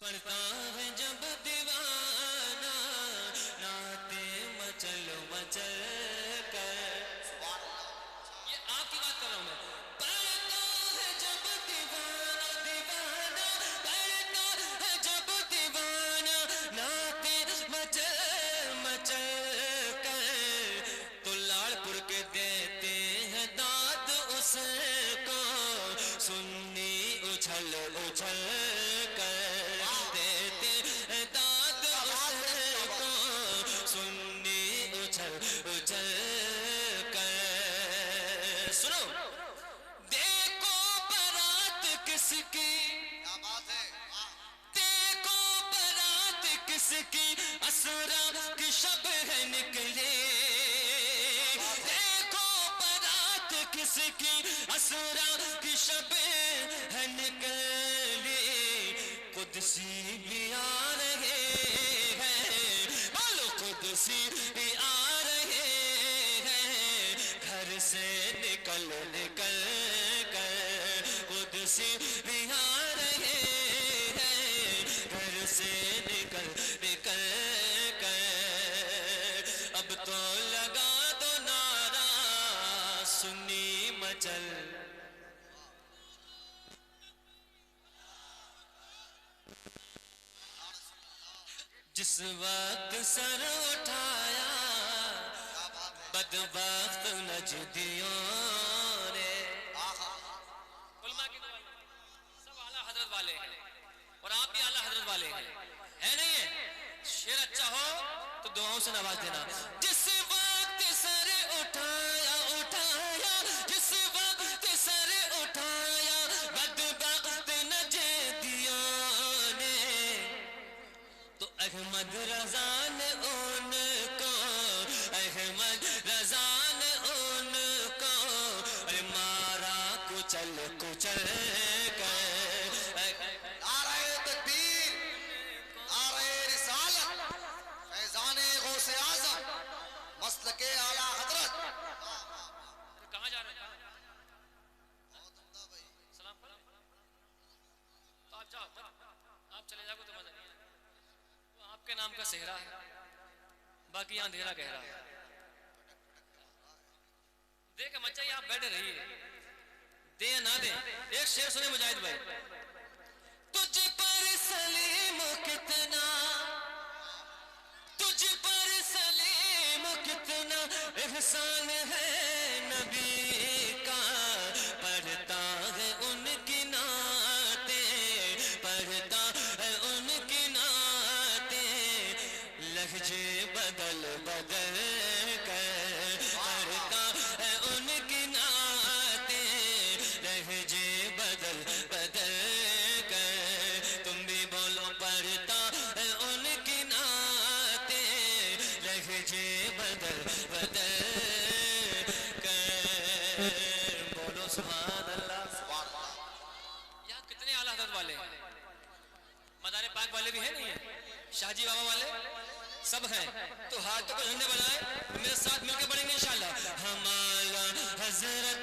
पढ़ता है जब दीवाना नाते मचल मचल कर। ये आपकी बात कर रहा हूं मैं। पढ़ता है जब दीवाना दीवाना, पढ़ता है जब दीवाना नाते मचल मचल कर, तो लाड़पुर के देते हैं दाद उसको सुन्नी उछल उछल कर। सुनो, देखो बारात किसकी, क्या बात है, देखो बारात किसकी असरा की शब है निकले। देखो बारात किसकी असरा की शब है निकले। कुदसी भी आ रहे हैं, बोलो कुदसी भी आ रहे हैं, घर से निकल निकल कर कुदसी भी आ रहे हैं, घर से निकल निकल कर। अब तो लगा दो नारा सुन्नी मचल। जिस वक्त सर उठाया बदबख्त नजदियों ने, उलमा की सब आला हजरत वाले हैं और आप भी आला हजरत वाले हैं, है नहीं है? शेर अच्छा हो तो दुआओं से नवाज देना। जिस वक्त सर उठाया उठाया, जिस वक्त सर उठाया बदबख्त नजदियों ने, तो अहमद रजा ने उनको, अहमद रजा ने उनको अरे मारा कुचल कुचल कर। नारे तकबीर, नारे रिसालत, फैज़ाने गौसे आज़म, मसलके आला हज़रत। कहाँ जा रहे हैं? सलाम पढ़, तो आप जाओ, आप चले जाओगे तो मजा नहीं है। तो आपके नाम का सेहरा है, बाकी यहाँ अंधेरा गहरा है। देख मचा आप बैठे रहिए, दे या ना दे। एक शेर सुने मुजाहिद भाई। तुझ पर सलीम कितना, तुझ पर सलीम कितना एहसान है नबी का, पढ़ता है उनकी नाते, पढ़ता है उनकी नाते, लहजे बदल बदल कर पढ़ता है उनकी नाते, लहजे बदल बदल कर। तुम भी बोलो पढ़ता है उनकी नाते, लहजे बदल बदल कर। बोलो सुभान अल्लाह। यहाँ कितने आला हज़रत वाले हैं, मदारे पाक वाले भी हैं नहीं है, शाहजी बाबा वाले सब हैं। तो हाथों को झंडे बनाए, मेरे साथ मिलकर पढ़ेंगे इंशाल्लाह। हमारा हज़रत